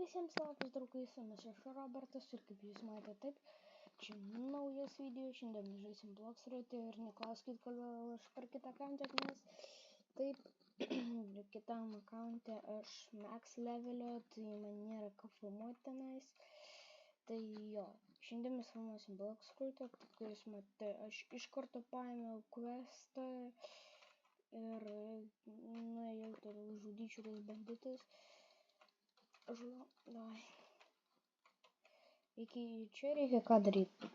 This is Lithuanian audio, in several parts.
visiems labas draugai, su jumis aš Robertas ir kaip jūs matėte, taip, čia naujas video, šiandien žaisim Bloxroute ir neklauskit, kodėl aš per kitą akantą, nes taip, kitam akante aš max levelio, tai man nėra ką filmuoti tenais, tai jo, šiandien mes filmuosim Bloxroute, kaip jūs matėte, aš iš karto paėmiau questą ir, jau toliau žudyčiau tas banditas. Давай. Iki čia reikia ką daryti.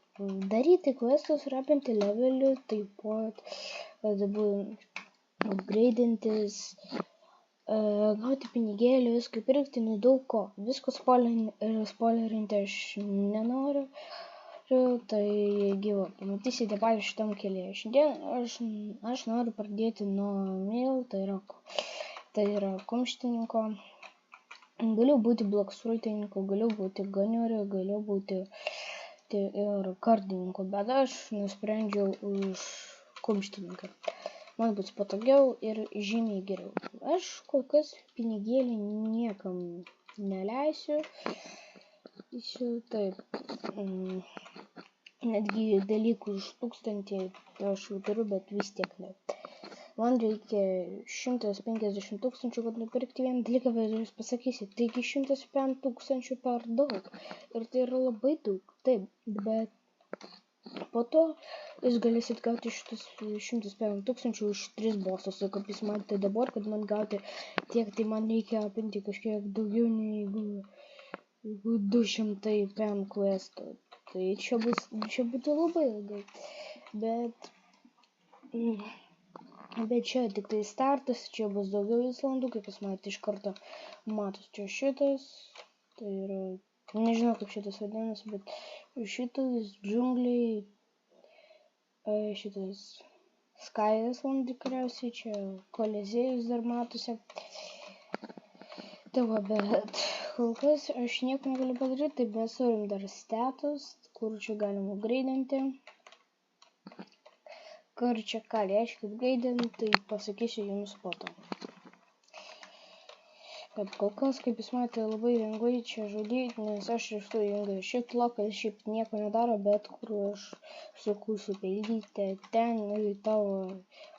Daryti questus, rapinti levelių, taip pat upgrade'intis, gauti pinigėlių, viską pirkti, nedaug ko. Visko spoilerinti aš nenoriu. Tai gyvo, pamatysite patys šitam kelyje. Šiandien aš noriu pradėti nuo mail, tai yra kumštininko. Galiu būti Bloxrouteininku, galiu būti ganioriu, galiu būti ir kardininku, bet aš nusprendžiau už kumštininką. Man bus patogiau ir žymiai geriau. Aš kol kas pinigėlį niekam neleisiu. Taip, netgi dalykų už 1000 aš jau turiu, bet vis tiek ne. Man reikia 150 000, kad nupirkti vieną dalyką, bet jūs pasakysit, taigi 105 000 per daug. Ir tai yra labai daug, taip, bet po to jūs galėsit gauti šitus 105 000 už 3 bossus. Ir kaip jūs matėte dabar, kad man gauti tiek, tai man reikia apimti kažkiek daugiau negu 200 PM questų. Tai čia būtų labai ilgai, bet čia tik tai startas, čia bus daugiau islandų, kaip jūs matėte iš karto matos čia šitas, tai yra, nežinau kaip šitas vadinasi, bet šitas džungliai, šitas Sky Island tikriausiai, čia Kolizėjus dar matosi. Tai va, bet kol kas aš nieko negaliu padaryti, tai mes turim dar status, kur čia galima upgrade'inti. Kur čia ką reiškia upgrade'inti, tai pasakysiu jums po to. Bet kol kas, kaip jūs matėte, labai lengvai čia žudyti, nes aš esu jungiu shitlock'as, šiaip nieko nedaro, bet kur aš sukusiu pelytę, ten tavo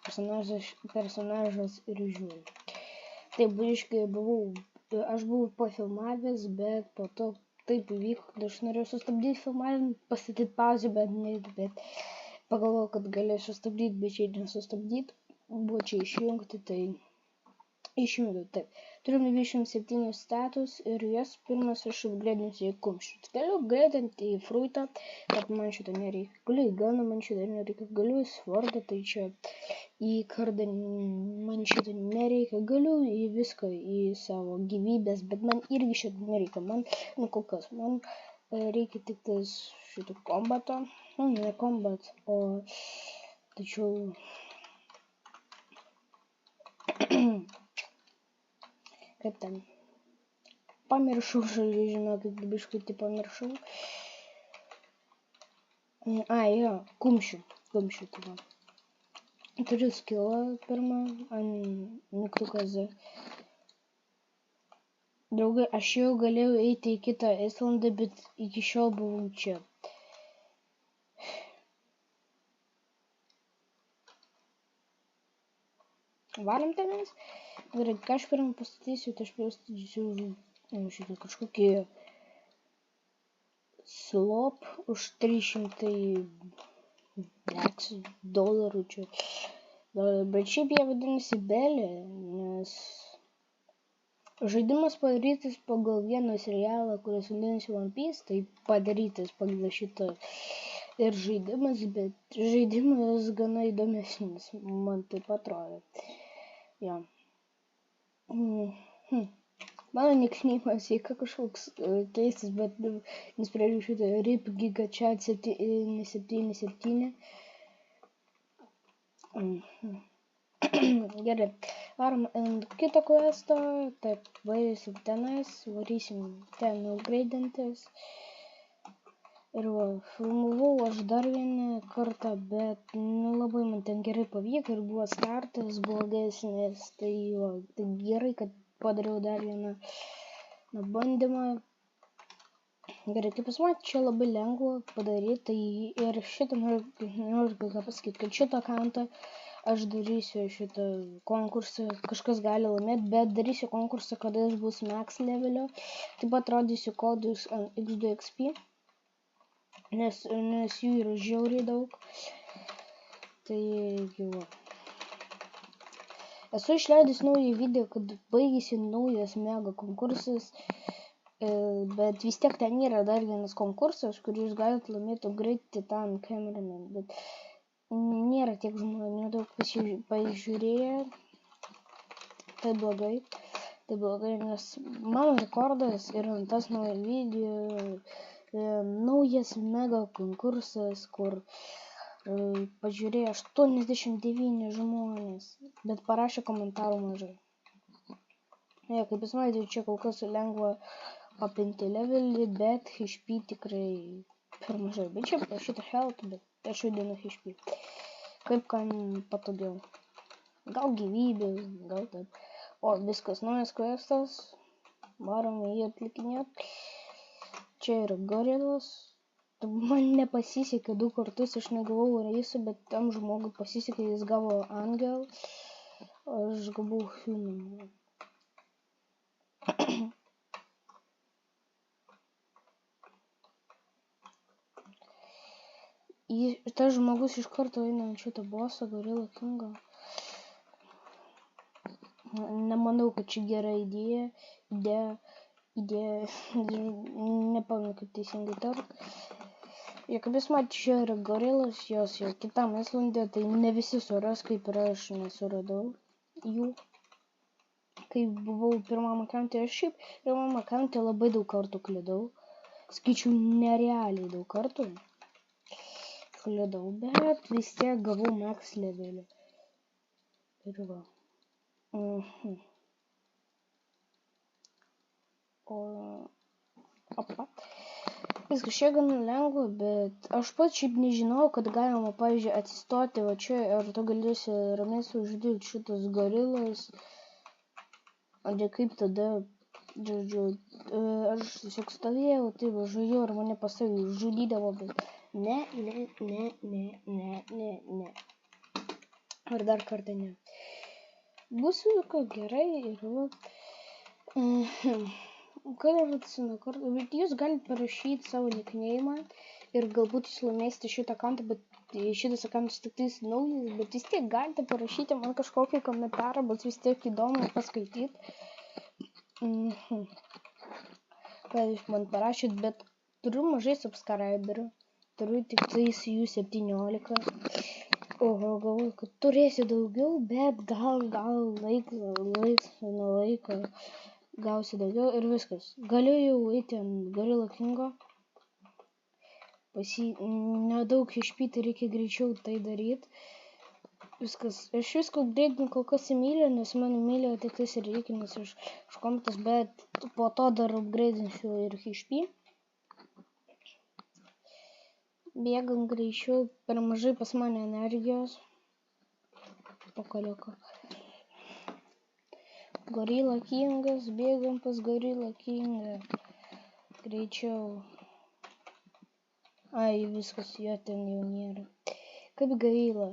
personažas ir žiūri. Taip, biškai aš buvau pafilmavęs, bet po to taip įvyko, kad aš norėjau sustabdyti filmavimą, pastatyti pauzę, bet pagalvojau, kad galėsiu sustabdyti, bet čia nesustabdyti, buvo čia išjungti, tai išjungiau, taip. Turim 27 status ir jas pirmas aš upgrade'insiu į kumščių. Galiu upgrade'inti į fruitą, bet man šito nereikia. Galiu į ganą, man šito nereikia. Galiu į svordą, tai čia į kardą man šito nereikia. Galiu į viską, į savo gyvybės, bet man irgi šito nereikia. Man, kol kas, man reikia tik tais šito kombato. Ne kombat, o tačiau kaip ten pamiršau, žinokit, biškutį pamiršau. Jo, kumščių tada. Turiu skillą pirmą ant mygtuką Z. Draugai, aš jau galėjau eiti į kitą Islandą, bet iki šiol buvau čia. Varom tenais. Gerai, ką aš pirmą pastatysiu, tai aš pastatysiu šitą kažkokį slop už 300 dolerių čia. Bet šiaip jie vadinasi Belė, nes žaidimas padarytas pagal vieną serialą, kuris vadinasi One Piece, tai padarytas pagal šitą ir žaidimas, bet žaidimas gana įdomesnis, man taip atrodo. Jo. Mano nickname'as įka kažkoks keistas, bet nusprendžiau šitą RIP GigaChat 777. Gerai, varom ant kito questo, taip, varysim tenais, varysim ten upgrade'intis. Ir filmavau aš dar vieną kartą, bet nelabai man ten gerai pavyko ir buvo startas blogesnis, tai gerai, kad padariau dar vieną na bandymą. Gerai, kaip jūs matėte, čia labai lengva padaryti, tai ir šitą noriu ką pasakyti, kad šitą akantą aš darysiu šitą konkursą, kažkas gali laimėti, bet darysiu konkursą, kada jis bus max levelio, taip pat rodysiu kodus ant X2XP, nes jų yra žiauriai daug, tai jau. Esu išleidęs naują video, kad baigėsi naujas mega konkursas, bet vis tiek ten yra dar vienas konkursas, kur jūs galite laimėti upgrade Titan Cameraman, bet nėra tiek žmonių daug pažiūrėję, tai blogai, nes mano rekordas yra tas naujas video, naujas mega konkursas, kur pažiūrėjo 89 žmonės, bet parašė komentarų mažai. Kaip jūs matėte, čia kol kas lengva papinti levelį, bet HP tikrai per mažai. Bet čia parašyta health, bet aš vadinu HP. Kaip kam patogiau. Gal gyvybės, gal taip. O, viskas, naujas questas. Varom jį atlikinėt. Čia yra gorilas. Man nepasisekė 2 kartus, aš negavau reisų, bet tam žmogui pasisekė, jis gavo angel. Aš gavau human. Tas žmogus iš karto eina ant šitą bossą, Gorilla Kingą. Nemanau, kad čia gera idėja, nepamenu kaip teisingai tart. Kaip jūs matėte, čia yra gorilas, jos jau kitam Islande, tai ne visi suras, kaip ir aš nesuradau jų. Kai buvau pirmam akante, aš šiaip pirmam akante labai daug kartų klydau. Skaičiau nerealiai daug kartų. Klydau, bet vis tiek gavau max levelį. Ir va. Viskas čia gana lengva, bet aš pats šiaip nežinau, kad galima, pavyzdžiui, atsistoti va čia ir tu galėsi ramiai sužudyti šitas gorilas. Ar kaip tada, žodžiu, aš tiesiog stovėjau, tai važiuoju ir mane pastoviai žudydavo, bet ne. Ar dar kartą ne. Bus viskas gerai ir va. Bet jūs galite parašyti savo nickname'ą ir galbūt jūs laimėsite šitą akantą, bet šitas akantas tik tais naujas, bet vis tiek galite parašyti man kažkokį komentarą, bus vis tiek įdomu paskaityti. Ką jūs man parašyt, bet turiu mažai subscriberių, turiu tik tais jų 17. Oho, galvoju, kad turėsiu daugiau, bet gal nuo laiko gausiu daugiau ir viskas. Galiu jau eiti ant Gorilla Kingo. Nedaug HP, tai reikia greičiau tai daryti. Viskas. Aš viską upgrade'inu kol kas į mylę, nes mano mylė tik tais ir reikia, nes aš kompiutas, bet po to dar upgrade'insiu ir HP. Bėgam greičiau, per mažai pas mane energijos. Pakaliuko. Gorilla Kingas, bėgam pas Gorilla Kingą. Greičiau. Ai, viskas, jo ten jau nėra. Kaip gaila.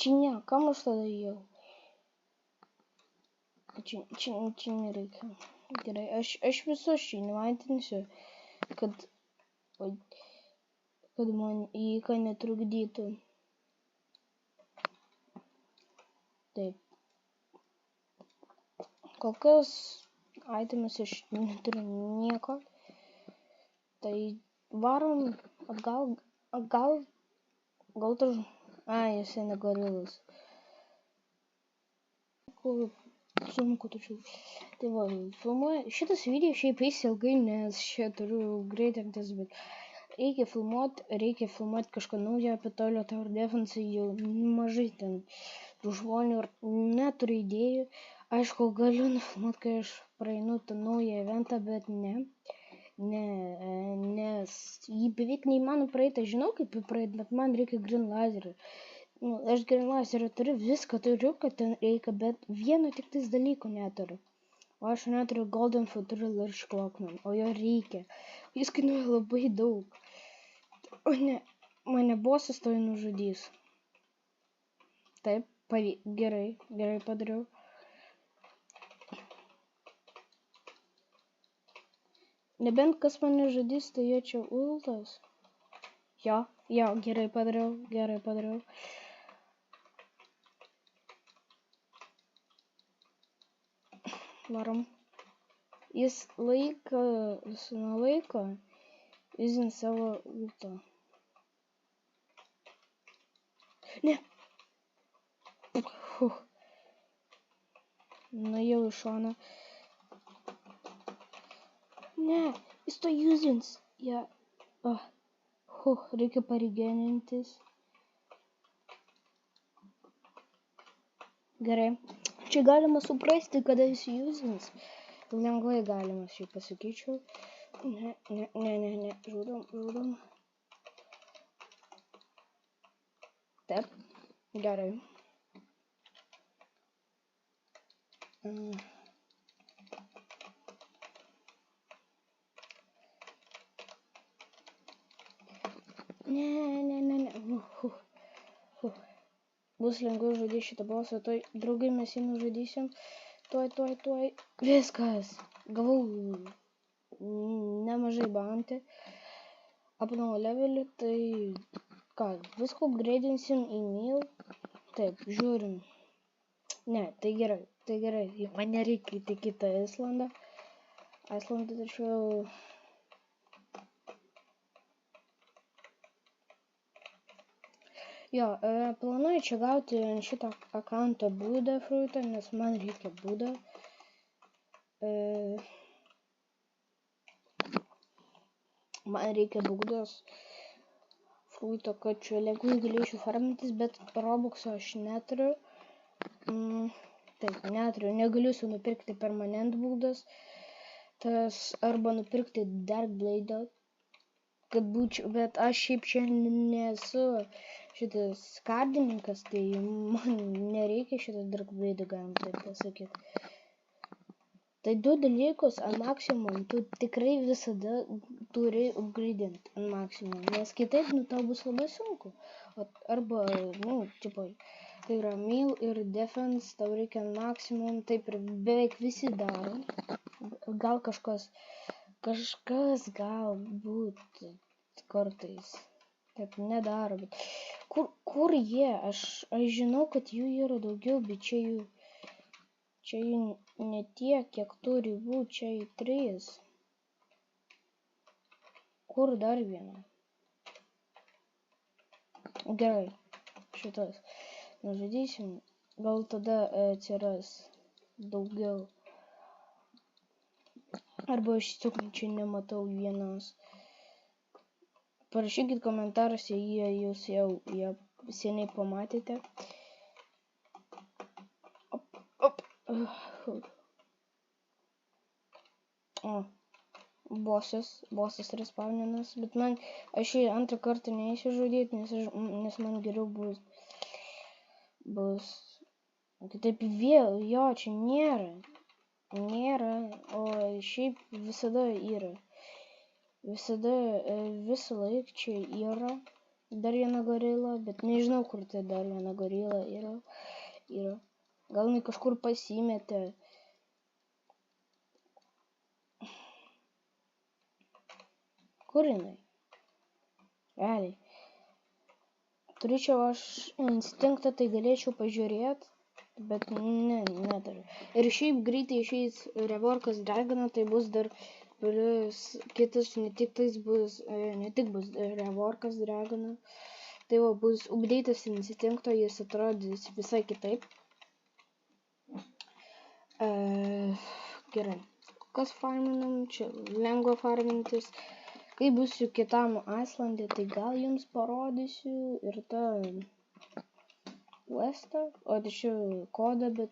Čia ne, kam aš tada jau? Čia nereikia. Gerai, aš visus čia nevatinsiu, kad man įka netrukdytų. Taip. Kol kas itemus aš neturiu nieko. Tai varom atgal, gal tas... jisai ne gorilas. Sunku tačiau. Tai va, filmuoju. Šitas video šiaip eis ilgai, nes čia turiu greitintis, bet reikia filmuoti kažką naujo apie Toilet Tower Defense, jau mažai ten žmonių ir neturiu idėjų. Aišku, galiu nufilmuoti, kai aš praeinu tą naują eventą, bet ne, nes jį beveik neįmanoma praeiti. Aš žinau, kaip jį praeiti, bet man reikia green laserį. Nu, aš Grandmasterį turiu, viską turiu, kad ten reikia, bet vieno tik tais dalyko neturiu. O aš neturiu Golden Future Large Clockman, o jo reikia. Jis kainuoja labai daug. O ne, mane bosas toj nužudys. Taip, gerai padariau. Nebent kas mane žudys, tai jo čia ultas. Jo, gerai padariau. Varom. Jis nuo laiko izin savo ultą. Ne. Nuėjau į šoną. Ne, jis to usins. Ja. Reikia parigenintis. Gerai. Čia galima suprasti, kada jis usins. Lengvai galima, šiaip pasakyčiau. Ne. Žudom. Taip. Gerai. Ne. Bus lengviau žudyti šitą bosą. Tuoj, draugai, mes jį nužudysim. Tuoj. Viskas. Gavau nemažai bounty. Apnau levelį, tai ką, viską upgrade'insim į mil. Taip, žiūrim. Ne, tai gerai. Man nereikia į kitą Islandą. Tačiau... Jo, planuoju čia gauti šitą akauntą Buda fruitą, nes man reikia Buda. Man reikia Budos fruito, kad čia lengvai galėčiau farmintis, bet Robuxo aš neturiu. Taip, neturiu. Negaliu su nupirkti permanent Budas. Tas arba nupirkti Dark Blade, kad būčiau, bet aš šiaip čia nesu šitas kardininkas, tai man nereikia šitą Dark Blade, galim taip pasakyti. Tai du dalykus ant maksimum tu tikrai visada turi upgrade'inti ant maksimum, nes kitaip, tau bus labai sunku. Arba, tai yra mil ir defense, tau reikia ant maksimum, taip ir beveik visi daro. Gal kažkas galbūt kartais taip nedaro, bet kur jie? Aš žinau, kad jų yra daugiau, bet čia jų ne tiek, kiek turi būti, čia jų 3. Kur dar viena? Gerai, šitas nužudysim, gal tada atsiras daugiau. Arba aš tiesiog čia nematau vienos. Parašykit komentaruose, jei jūs jau seniai pamatėte. Bosas respauninas, bet aš jį antrą kartą neįsiu žudyti, nes man geriau bus. Kitaip vėl, jo, čia nėra, o šiaip visada yra. Visą laiką čia yra dar viena gorila, bet nežinau, kur tai dar viena gorila yra. Gal jinai kažkur pasimetė. Kur jinai? Realiai. Turėčiau aš instinktą, tai galėčiau pažiūrėti, bet neturiu. Ir šiaip greitai išeis Reworkas Dragoną, tai bus dar plius kitas, ne tik bus Reworkas Dragoną, tai bus update'as instinkto, jis atrodys visai kitaip. Gerai, kas farminam, čia lengva farmintis. Kai būsiu kitam Islande, tai gal jums parodysiu ir tą questą, o tačiau kodą, bet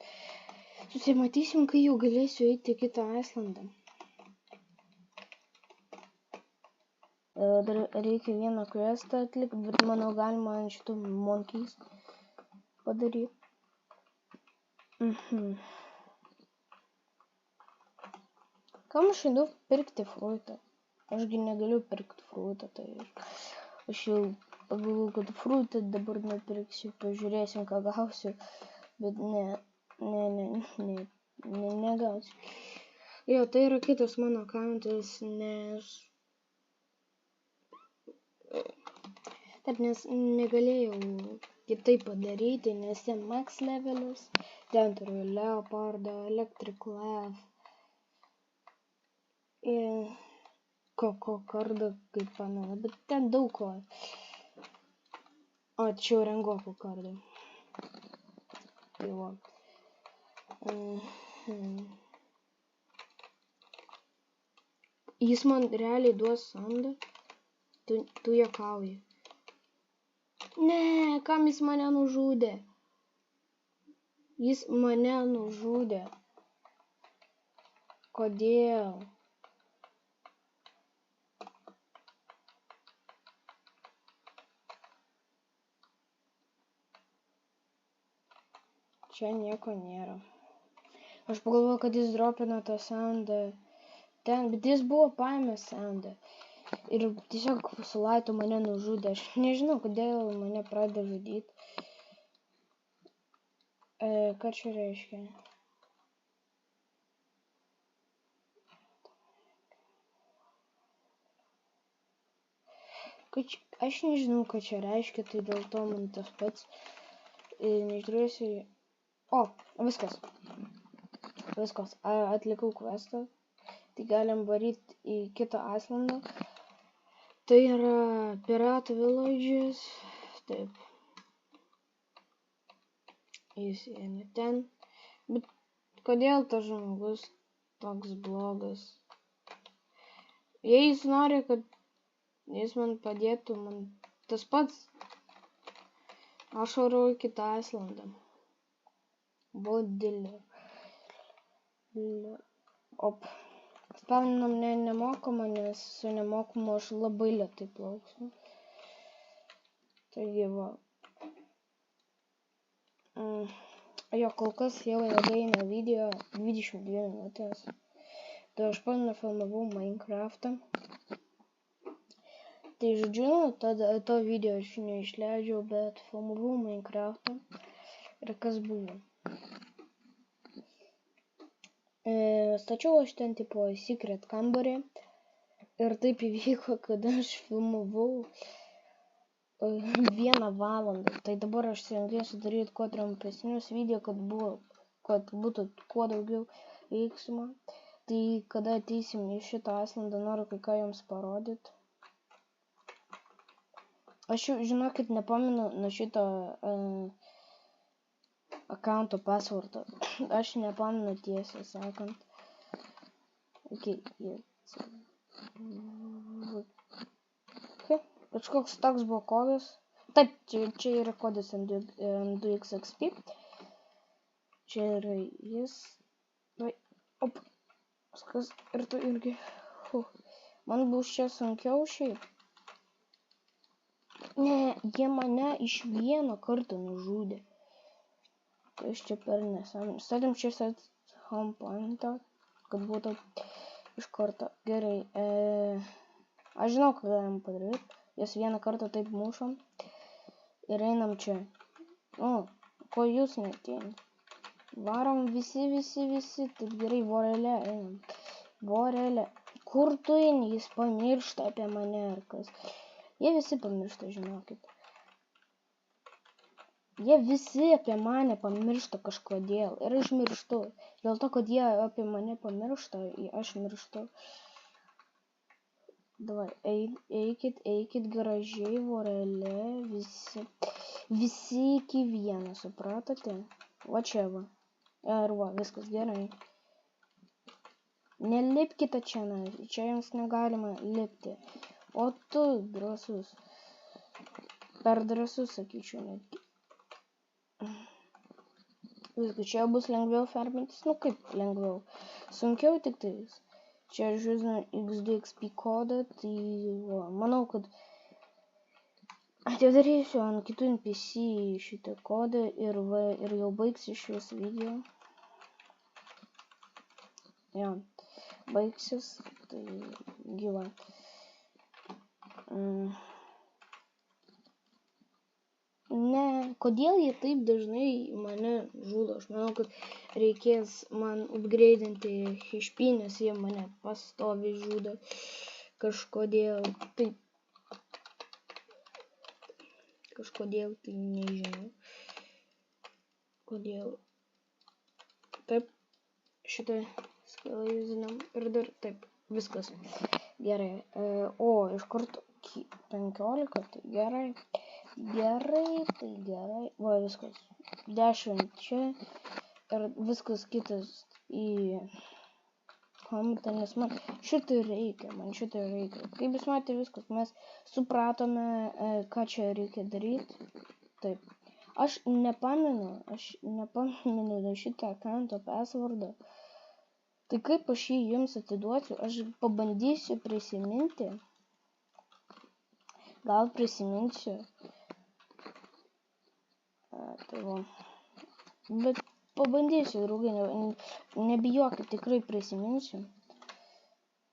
susimatysim, kai jau galėsiu eiti kitą Islandą. Dar reikia vieną questą atlikti, bet manau galima ant šitų monkeys. padaryt. Kam aš einu pirkti fruitą? Ašgi negaliu pirkti fruitą, tai aš jau pagalvojau, kad fruitą dabar nupirksiu, pažiūrėsim, ką gausiu, bet negausiu. Jo, tai yra kitas mano akauntas, nes negalėjau kitaip padaryti, nes ten max levelis, ten turiu leopardą, electric laugh, ir kardą, kaip pamenu, bet ten daug ko. O, čia jau Rengoko kardą. Tai va. Jis man realiai duos sandą. Tu juokauji. Ne, kam jis mane nužudė? Jis mane nužudė. Kodėl? Čia nieko nėra. Aš pagalvoju, kad jis dropino tą sandą ten, bet jis buvo paėmęs sandą. Ir tiesiog su laitu mane nužudė. Aš nežinau, kodėl mane pradeda žudyti. Ką čia reiškia? Aš nežinau, ką čia reiškia, tai dėl to man tas pats. Nežiūrėsiu. O, viskas. Atlikau questą. Tai galim varyti į kitą islandą. Tai yra Piratų Villages. Taip. Jis eina ten. Bet kodėl tas žmogus toks blogas? Jei jis nori, kad jis man padėtų, man tas pats. Aš varau į kitą islandą. Bodilė. Op. Spaminam nemokamą, nes su nemokamu aš labai lėtai plauksiu. Taigi va. Jo, kol kas jau ilgai eina video, 22 minutės. Tai aš nufilmavau Minecraftą. Tai žodžiu, tada to video aš neišleidžiau, bet filmavau Minecraftą. Ir kas buvo? Stačiau aš ten tipo secret kambarį. Ir taip įvyko, kad aš filmavau 1 valandą. Tai dabar aš stengiuosi daryti kuo trumpesnius video, kad būtų kuo daugiau veiksmo. Tai kada ateisim į šitą islandą, noriu kai ką jums parodyti. Aš jau, žinokit, nepamenu nuo šito akaunto passwordą. Aš nepamenu tiesą sakant. Okay. Kažkoks toks buvo kodas. Taip, čia yra kodas M2XXP. Čia yra jis. Op. Viskas. Ir tu irgi. Man bus čia sunkiau šiaip. Ne, jie mane iš vieno karto nužudė. Kas čia per nesąmonė. Statėm čia home pointą, kad būtų iš karto. Gerai. Aš žinau, ką galim padaryti. Jas vieną kartą taip mušam. Ir einam čia. Ko jūs neatėjate? Varom visi. Taip gerai, vorelė einam. Vorelė. Kur tu eini? Jis pamiršta apie mane ar kas. Jie visi pamiršta, žinokit. Jie visi apie mane pamiršta kažkodėl. Ir aš mirštu. Dėl to, kad jie apie mane pamiršta, aš mirštu. Davai, eikit gražiai, vorelė, visi iki vieno, supratote? Va čia va. Ir va, viskas gerai. Nelipkite čia, čia jums negalima lipti. O tu drąsus. Per drąsus, sakyčiau, netgi. Viskas, čia bus lengviau farmintis. Nu kaip lengviau. Sunkiau tik tais. Čia aš žinau XDXP kodą, tai va, manau, kad Atidarysiu ant kitų NPC šitą kodą ir jau baigsiu šis video. Jo, baigsis, tai gyva. Ne, kodėl jie taip dažnai mane žudo? Aš manau, kad reikės man upgrade'inti HP, nes jie mane pastoviai žudo. Kažkodėl tai nežinau. Kodėl. Taip, šitą skalą jūzinam ir dar taip, viskas. Gerai. O, iš karto 15, tai gerai. Va, viskas. 10 čia ir viskas kitas į komentą, nes man šitą reikia. Kaip jūs matėte, viskas, mes supratome, ką čia reikia daryti. Taip. Aš nepamenu šitą accounto passwordą. Tai kaip aš jį jums atiduosiu, aš pabandysiu prisiminti. Gal prisiminsiu. Tai va. Bet pabandysiu, draugai, nebijokit, tikrai prisiminsiu.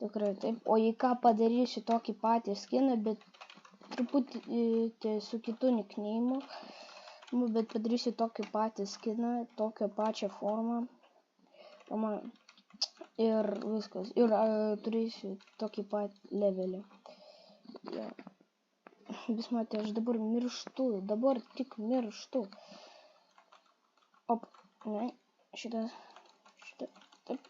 Tikrai taip. O jei ką padarysiu tokį patį skiną, bet truputį su kitu nickname'u. Bet padarysiu tokį patį skiną, tokią pačią formą. Ir viskas. Ir turėsiu tokį pat levelį. Ja. Vis matė, aš dabar mirštu. Op, ne, šitą, taip.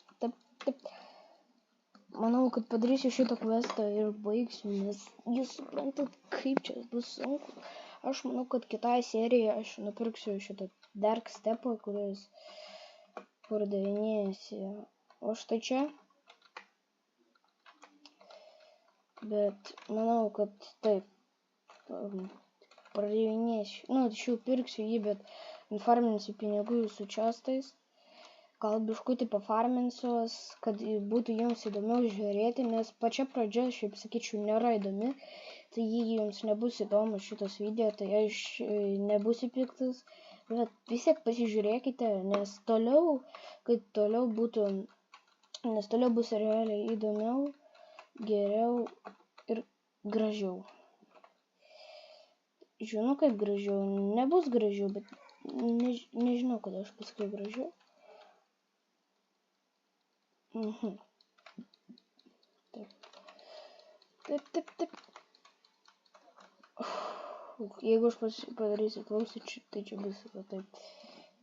Manau, kad padarysiu šitą questą ir baigsiu, nes jūs suprantat, kaip čia bus sunku. Aš manau, kad kitai serijai aš nupirksiu šitą Dark Step'ą, kuris pardavinėjasi. O štai čia. Bet manau, kad taip. Pardavinėsiu. Nu, tačiau pirksiu jį, bet farminsiu pinigų su čestais. Gal biškutį pafarminsiuos, kad būtų jums įdomiau žiūrėti, nes pačia pradžia, šiaip sakyčiau, nėra įdomi. Tai jei jums nebus įdomus šitas video, tai aš nebusiu piktas. Bet vis tiek pasižiūrėkite, nes toliau bus realiai įdomiau, geriau ir gražiau. Žinau, kaip gražiau, nebus gražiau, bet nežinau, kada aš pasakiau gražiau. Taip. Jeigu aš padarysiu klausyčių, tai čia bus taip.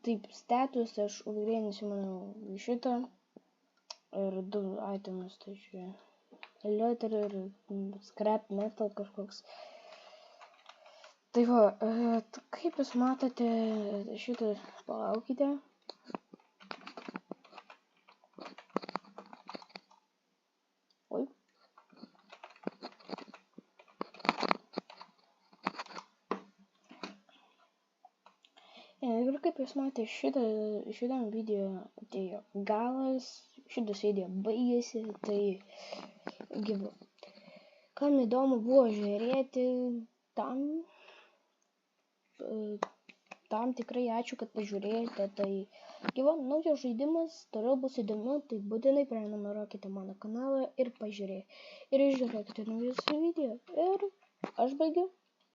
Taip, status aš upgrade'insiu, manau, šitą. Ir 2 itemus, tai čia letter ir scrap metal kažkoks. Tai va, kaip jūs matote šitą, palaukite. Oi. Ir kaip jūs matėte, šitam video atėjo galas, šitas video baigėsi, tai gyvu. Kam įdomu buvo žiūrėti, tam tikrai ačiū, kad pažiūrėjote, tai gyvo, naujas žaidimas, toliau bus įdomu, tai būtinai prenumeruokite mano kanalą ir pažiūrėkite. Ir žiūrėkite naujus video. Ir aš baigiu.